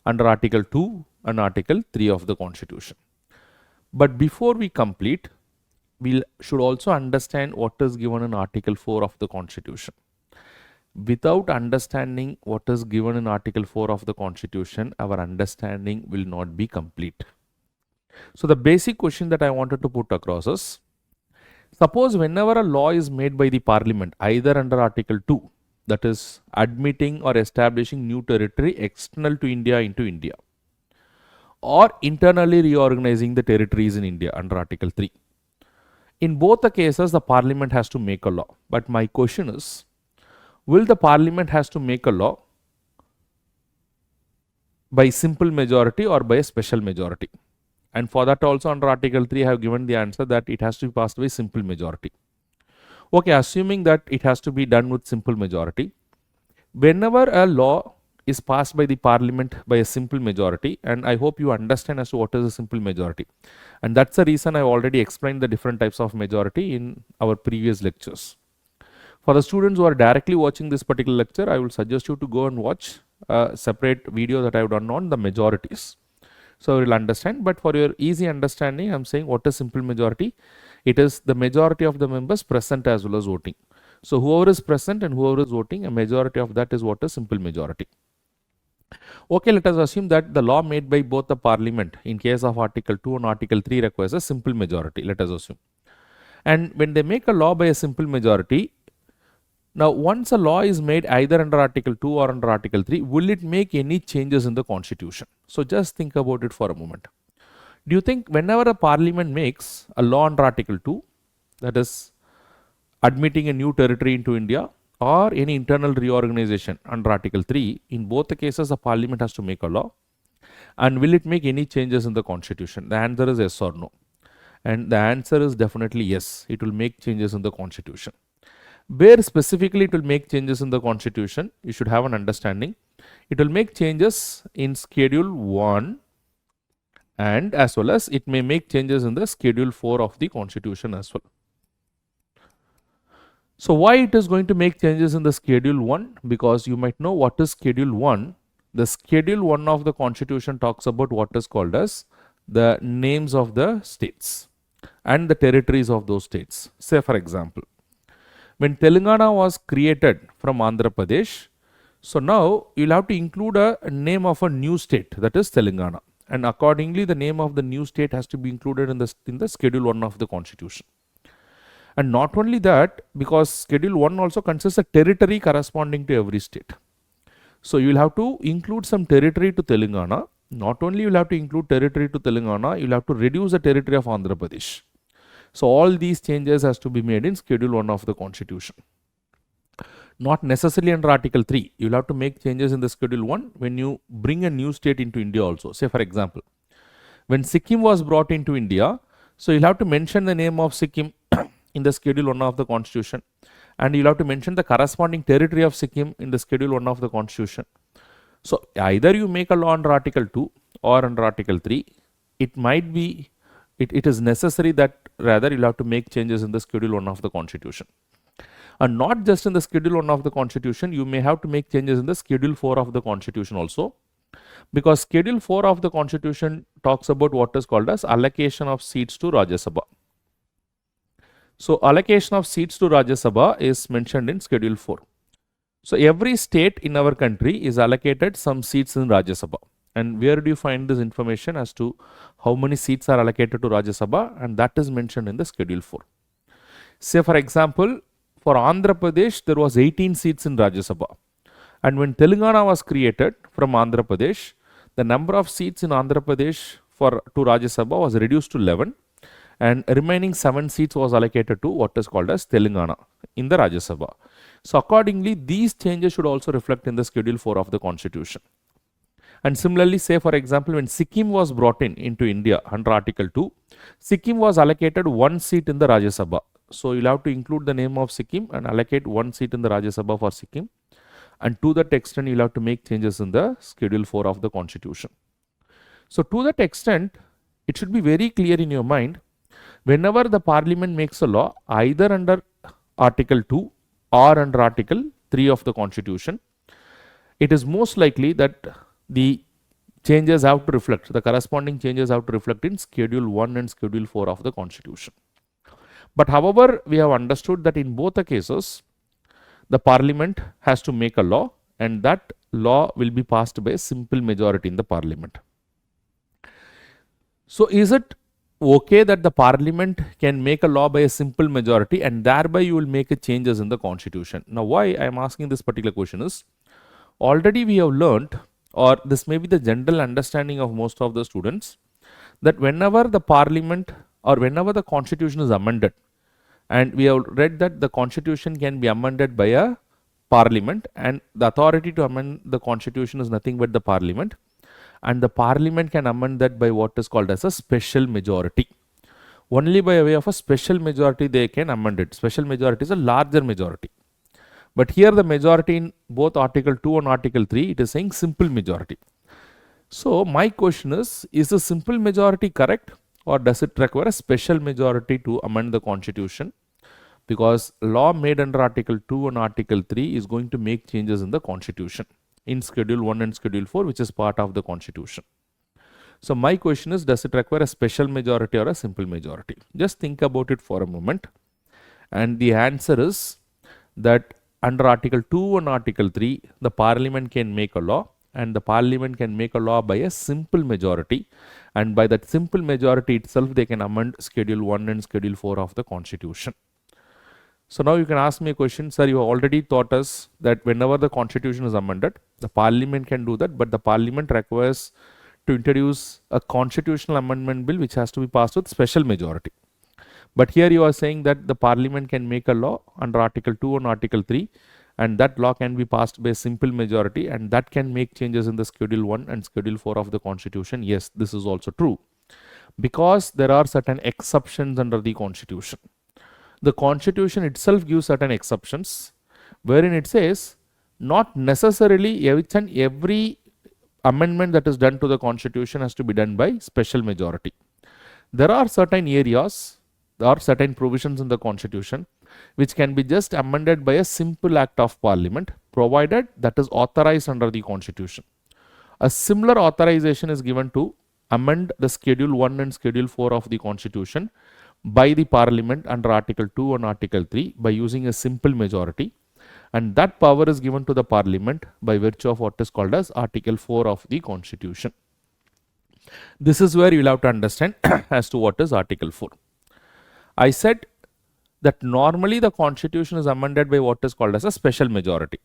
under Article 2 and Article 3 of the Constitution. But before we complete, we should also understand what is given in Article 4 of the Constitution. Without understanding what is given in Article 4 of the Constitution, our understanding will not be complete. So the basic question that I wanted to put across is, suppose whenever a law is made by the Parliament, either under Article 2, that is admitting or establishing new territory external to India into India, or internally reorganizing the territories in India under Article 3. In both the cases, the Parliament has to make a law. But my question is, will the Parliament has to make a law by simple majority or by a special majority? And for that also under Article 3, I have given the answer that it has to be passed by simple majority. Okay, assuming that it has to be done with simple majority, whenever a law is passed by the Parliament by a simple majority, and I hope you understand as to what is a simple majority. And that's the reason I've already explained the different types of majority in our previous lectures. For the students who are directly watching this particular lecture, I will suggest you to go and watch a separate video that I've done on the majorities. So you will understand, but for your easy understanding, I'm saying what is simple majority? It is the majority of the members present as well as voting. So whoever is present and whoever is voting, a majority of that is what is simple majority. Okay, let us assume that the law made by both the Parliament in case of Article 2 and Article 3 requires a simple majority, let us assume. And when they make a law by a simple majority, now once a law is made either under Article 2 or under Article 3, will it make any changes in the Constitution? So just think about it for a moment. Do you think whenever a Parliament makes a law under Article 2, that is admitting a new territory into India, or any internal reorganization under Article 3, in both the cases the Parliament has to make a law, and will it make any changes in the Constitution? The answer is yes or no. And the answer is definitely yes, it will make changes in the Constitution. Where specifically it will make changes in the Constitution, you should have an understanding. It will make changes in Schedule 1, and as well as it may make changes in the Schedule 4 of the Constitution as well. So why it is going to make changes in the Schedule 1? Because you might know what is Schedule 1. The Schedule 1 of the Constitution talks about what is called as the names of the states and the territories of those states. Say for example, when Telangana was created from Andhra Pradesh, so now you'll have to include a name of a new state, that is Telangana, and accordingly the name of the new state has to be included in the Schedule 1 of the Constitution. And not only that, because Schedule 1 also consists a territory corresponding to every state. So you will have to include some territory to Telangana. Not only you will have to include territory to Telangana, you will have to reduce the territory of Andhra Pradesh. So all these changes has to be made in Schedule 1 of the Constitution. Not necessarily under Article 3. You will have to make changes in the Schedule 1 when you bring a new state into India also. Say for example, when Sikkim was brought into India, so you'll have to mention the name of Sikkim in the Schedule 1 of the Constitution, and you'll have to mention the corresponding territory of Sikkim in the Schedule 1 of the Constitution. So either you make a law under Article 2 or under Article 3, it might be, it is necessary that rather you'll have to make changes in the Schedule 1 of the Constitution. And not just in the Schedule 1 of the Constitution, you may have to make changes in the Schedule 4 of the Constitution also, because Schedule 4 of the Constitution talks about what is called as allocation of seats to Rajya Sabha. So allocation of seats to Rajya Sabha is mentioned in Schedule 4. So every state in our country is allocated some seats in Rajya Sabha. And where do you find this information as to how many seats are allocated to Rajya Sabha? And that is mentioned in the Schedule 4. Say for example, for Andhra Pradesh, there was 18 seats in Rajya Sabha. And when Telangana was created from Andhra Pradesh, the number of seats in Andhra Pradesh to Rajya Sabha was reduced to 11. And remaining 7 seats was allocated to what is called as Telangana in the Rajya Sabha. So accordingly, these changes should also reflect in the Schedule 4 of the Constitution. And similarly, say for example, when Sikkim was brought into India under Article 2, Sikkim was allocated 1 seat in the Rajya Sabha. So you'll have to include the name of Sikkim and allocate 1 seat in the Rajya Sabha for Sikkim. And to that extent, you'll have to make changes in the Schedule 4 of the Constitution. So to that extent, it should be very clear in your mind, whenever the Parliament makes a law, either under Article 2 or under Article 3 of the Constitution, it is most likely that the changes have to reflect, the corresponding changes have to reflect in Schedule 1 and Schedule 4 of the Constitution. But however, we have understood that in both the cases, the parliament has to make a law, and that law will be passed by a simple majority in the parliament. So is it okay that the parliament can make a law by a simple majority and thereby you will make changes in the constitution? Now, why I am asking this particular question is, already we have learnt, or this may be the general understanding of most of the students, that whenever the parliament or whenever the constitution is amended, and we have read that the constitution can be amended by a parliament, and the authority to amend the constitution is nothing but the parliament, and the parliament can amend that by what is called as a special majority. Only by way of a special majority they can amend it. Special majority is a larger majority. But here the majority in both Article 2 and Article 3, it is saying simple majority. So my question is a simple majority correct, or does it require a special majority to amend the constitution? Because law made under Article 2 and Article 3 is going to make changes in the constitution in Schedule 1 and Schedule 4, which is part of the constitution. So my question is, does it require a special majority or a simple majority? Just think about it for a moment. And the answer is that under Article 2 and Article 3, the parliament can make a law, and the parliament can make a law by a simple majority, and by that simple majority itself they can amend Schedule 1 and Schedule 4 of the constitution. So now you can ask me a question, sir, you have already taught us that whenever the constitution is amended, the parliament can do that, but the parliament requires to introduce a constitutional amendment bill which has to be passed with special majority. But here you are saying that the parliament can make a law under Article 2 and Article 3, and that law can be passed by a simple majority, and that can make changes in the Schedule 1 and Schedule 4 of the constitution. Yes, this is also true, because there are certain exceptions under the constitution. The constitution itself gives certain exceptions, wherein it says not necessarily every amendment that is done to the constitution has to be done by special majority. There are certain areas, there are certain provisions in the constitution which can be just amended by a simple act of parliament, provided that is authorized under the constitution. A similar authorization is given to amend the Schedule 1 and Schedule 4 of the constitution by the parliament under Article 2 and Article 3 by using a simple majority, and that power is given to the parliament by virtue of what is called as Article 4 of the constitution. This is where you will have to understand as to what is Article 4. I said that normally the constitution is amended by what is called as a special majority,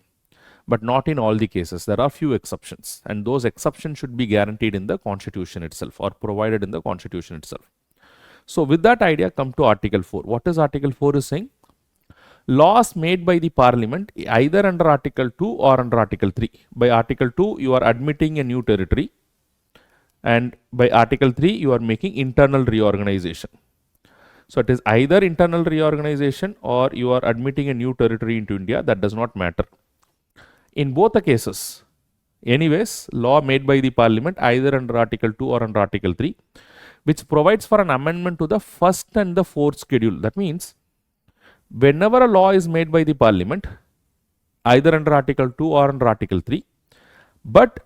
but not in all the cases. There are few exceptions, and those exceptions should be guaranteed in the constitution itself or provided in the constitution itself. So with that idea, come to Article 4. What is Article 4 is saying? Laws made by the parliament either under Article 2 or under Article 3. By Article 2, you are admitting a new territory, and by Article 3, you are making internal reorganization. So it is either internal reorganization or you are admitting a new territory into India. That does not matter. In both the cases, anyways, law made by the parliament either under Article 2 or under Article 3, which provides for an amendment to the first and the fourth schedule. That means whenever a law is made by the parliament, either under Article 2 or under Article 3, but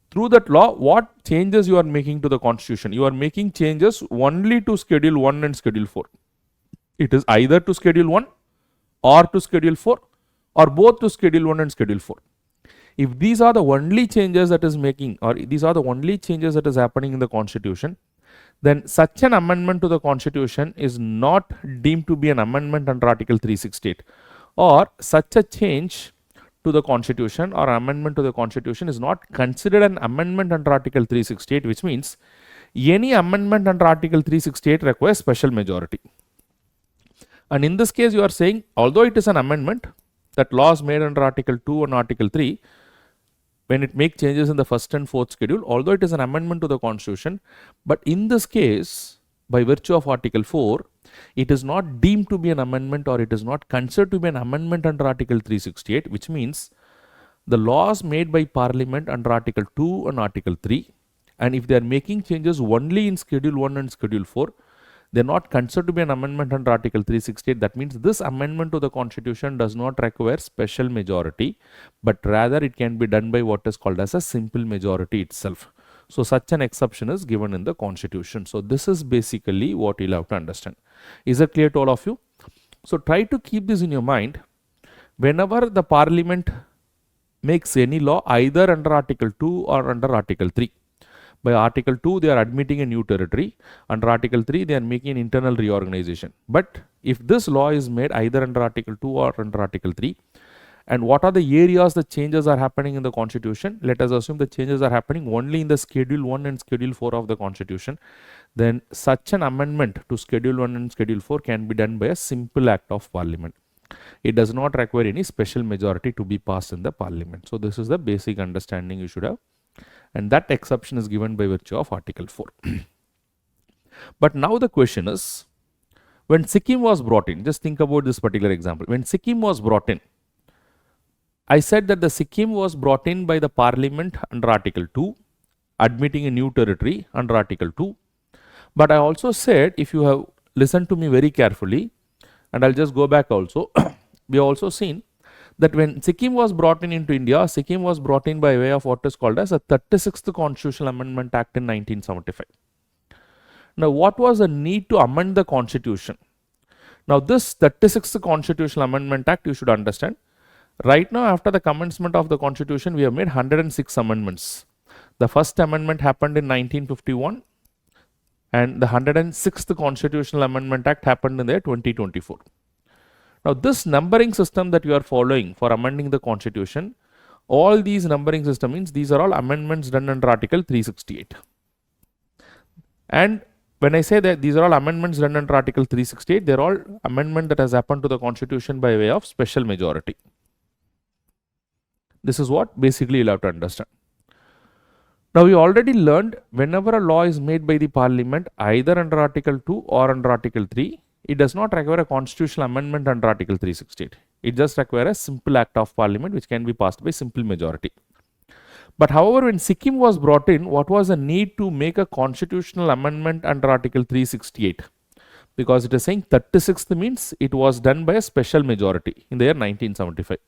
through that law, what changes you are making to the constitution? You are making changes only to Schedule 1 and Schedule 4. It is either to Schedule 1 or to Schedule 4, or both to Schedule 1 and Schedule 4. If these are the only changes that is making, or these are the only changes that is happening in the constitution, then such an amendment to the constitution is not deemed to be an amendment under Article 368, or such a change to the constitution or amendment to the constitution is not considered an amendment under Article 368, which means any amendment under Article 368 requires special majority. And in this case, you are saying, although it is an amendment, that laws made under Article 2 and Article 3, when it makes changes in the first and fourth schedule, although it is an amendment to the constitution, but in this case, by virtue of Article 4, it is not deemed to be an amendment, or it is not considered to be an amendment under Article 368, which means the laws made by Parliament under Article 2 and Article 3, and if they are making changes only in Schedule 1 and Schedule 4, they are not considered to be an amendment under Article 368. That means this amendment to the Constitution does not require special majority, but rather it can be done by what is called as a simple majority itself. So such an exception is given in the constitution. So this is basically what you'll have to understand. Is it clear to all of you? So try to keep this in your mind. Whenever the parliament makes any law either under Article 2 or under Article 3. By Article 2, they are admitting a new territory. Under Article 3, they are making an internal reorganization. But if this law is made either under Article 2 or under Article 3, and what are the areas the changes are happening in the constitution? Let us assume the changes are happening only in the Schedule 1 and Schedule 4 of the constitution. Then such an amendment to Schedule 1 and Schedule 4 can be done by a simple act of parliament. It does not require any special majority to be passed in the parliament. So this is the basic understanding you should have. And that exception is given by virtue of Article 4. But now the question is, when Sikkim was brought in, just think about this particular example. When Sikkim was brought in, I said that the Sikkim was brought in by the parliament under Article 2, admitting a new territory under Article 2. But I also said, if you have listened to me very carefully, and I'll just go back also, we have also seen that when Sikkim was brought in into India, Sikkim was brought in by way of what is called as a 36th Constitutional Amendment Act in 1975. Now, what was the need to amend the constitution? Now, this 36th Constitutional Amendment Act, you should understand, right now after the commencement of the constitution, we have made 106 amendments. The first amendment happened in 1951 and the 106th Constitutional Amendment Act happened in the year 2024. Now, this numbering system that you are following for amending the constitution, all these numbering system means these are all amendments done under Article 368. And when I say that these are all amendments done under Article 368, they are all amendment that has happened to the constitution by way of special majority. This is what basically you'll have to understand. Now, we already learned whenever a law is made by the parliament either under Article 2 or under Article 3, it does not require a constitutional amendment under Article 368. It just requires a simple act of parliament which can be passed by simple majority. But however, when Sikkim was brought in, what was the need to make a constitutional amendment under Article 368? Because it is saying 36th means it was done by a special majority in the year 1975.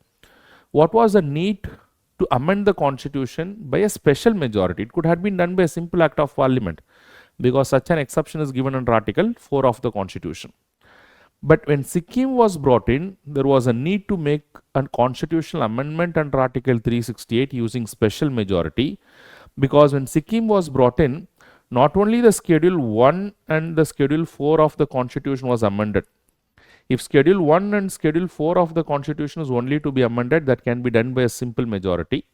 What was the need to amend the constitution by a special majority? It could have been done by a simple act of parliament because such an exception is given under Article 4 of the constitution. But when Sikkim was brought in, there was a need to make a constitutional amendment under Article 368 using special majority, because when Sikkim was brought in, not only the Schedule 1 and the Schedule 4 of the constitution was amended. If Schedule 1 and Schedule 4 of the constitution is only to be amended, that can be done by a simple majority.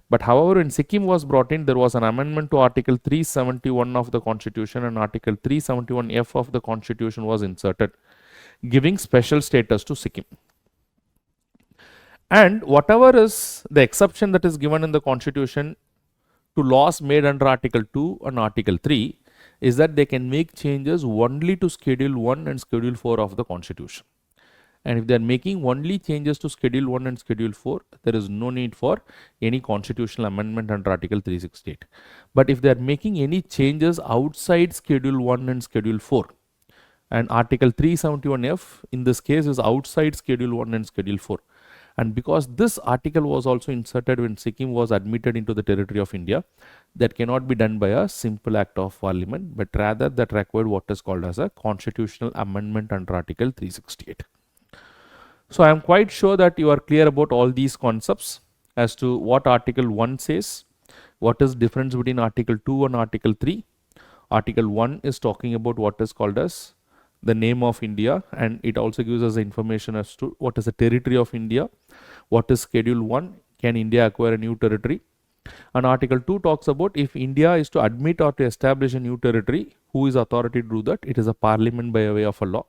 But however, when Sikkim was brought in, there was an amendment to Article 371 of the constitution and Article 371F of the constitution was inserted, giving special status to Sikkim. And whatever is the exception that is given in the constitution to laws made under Article 2 and Article 3 is that they can make changes only to Schedule 1 and Schedule 4 of the constitution. And if they are making only changes to Schedule 1 and Schedule 4, there is no need for any constitutional amendment under Article 368. But if they are making any changes outside Schedule 1 and Schedule 4, and Article 371F in this case is outside Schedule 1 and Schedule 4. And because this article was also inserted when Sikkim was admitted into the territory of India, that cannot be done by a simple act of parliament, but rather that required what is called as a constitutional amendment under Article 368. So I am quite sure that you are clear about all these concepts as to what Article 1 says, what is difference between Article 2 and Article 3. Article 1 is talking about what is called as the name of India, and it also gives us information as to what is the territory of India, what is Schedule 1, can India acquire a new territory, and Article 2 talks about if India is to admit or to establish a new territory, who is authority to do that? It is a parliament by way of a law.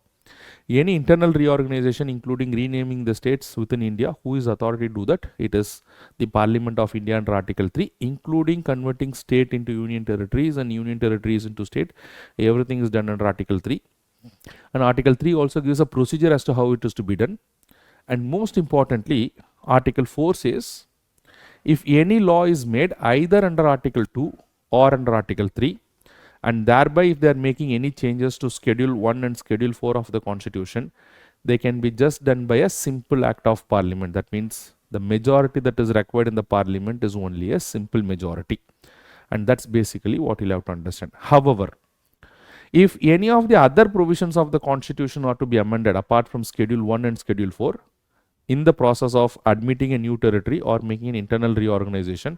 Any internal reorganization including renaming the states within India, who is authority to do that? It is the Parliament of India under Article 3, including converting state into union territories and union territories into state. Everything is done under Article 3. And Article 3 also gives a procedure as to how it is to be done. And most importantly, Article 4 says, if any law is made either under Article 2 or under Article 3, and thereby if they are making any changes to Schedule 1 and Schedule 4 of the Constitution, they can be just done by a simple act of parliament. That means the majority that is required in the parliament is only a simple majority. and that's basically what you'll have to understand. However, if any of the other provisions of the constitution are to be amended apart from schedule 1 and schedule 4 in the process of admitting a new territory or making an internal reorganization,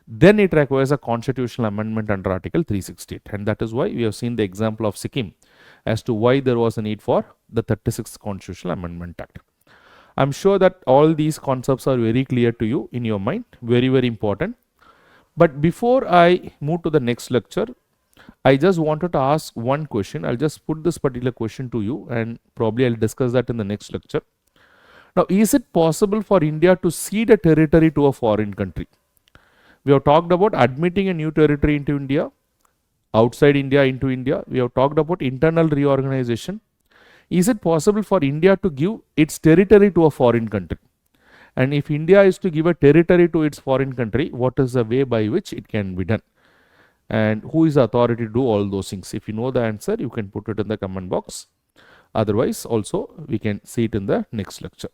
then it requires a constitutional amendment under article 368, and that is why we have seen the example of Sikkim as to why there was a need for the 36th Constitutional Amendment Act. I'm sure that all these concepts are very clear to you in your mind, very, very important. But before I move to the next lecture, I just wanted to ask one question. I'll just put this particular question to you, and probably I'll discuss that in the next lecture. Now, is it possible for India to cede a territory to a foreign country? We have talked about admitting a new territory into India, outside India into India. We have talked about internal reorganization. Is it possible for India to give its territory to a foreign country? And if India is to give a territory to its foreign country, what is the way by which it can be done? And who is the authority to do all those things? If you know the answer, you can put it in the comment box. Otherwise, also we can see it in the next lecture.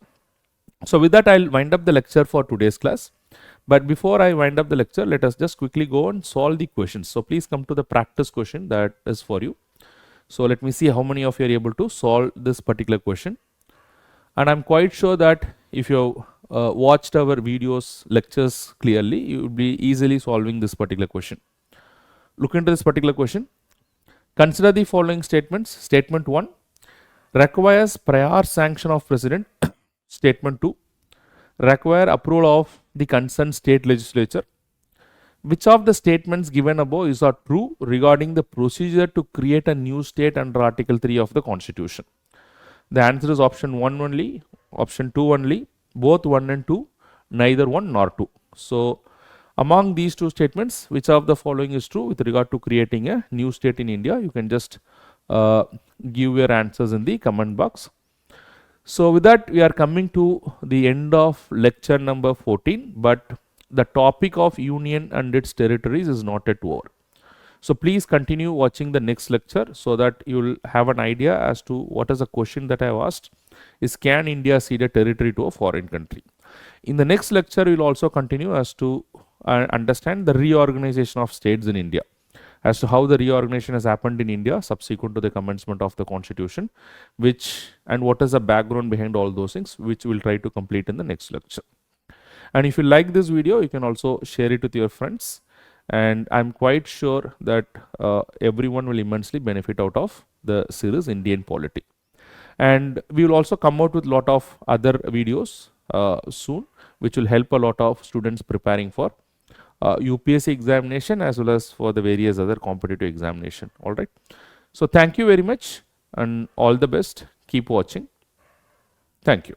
So with that, I'll wind up the lecture for today's class. But before I wind up the lecture, let us just quickly go and solve the questions. So please come to the practice question that is for you. So let me see how many of you are able to solve this particular question. And I'm quite sure that if you watched our videos, lectures clearly, you will be easily solving this particular question. Look into this particular question. Consider the following statements. Statement 1 requires prior sanction of President. Statement 2 require approval of the concerned state legislature. Which of the statements given above is not true regarding the procedure to create a new state under Article 3 of the Constitution? The answer is option 1 only, option 2 only, both 1 and 2, neither 1 nor 2. So, among these two statements, which of the following is true with regard to creating a new state in India? You can just give your answers in the comment box. So, with that, we are coming to the end of lecture number 14, but the topic of union and its territories is not yet over. So, please continue watching the next lecture so that you will have an idea as to what is the question that I have asked is, can India cede a territory to a foreign country? In the next lecture, we will also continue as to understand the reorganization of states in India, as to how the reorganization has happened in India subsequent to the commencement of the Constitution, and what is the background behind all those things, which we will try to complete in the next lecture. And if you like this video, you can also share it with your friends, and I'm quite sure that everyone will immensely benefit out of the series Indian Polity. And we will also come out with a lot of other videos soon, which will help a lot of students preparing for UPSC examination as well as for the various other competitive examination. All right. So thank you very much and all the best. Keep watching. Thank you.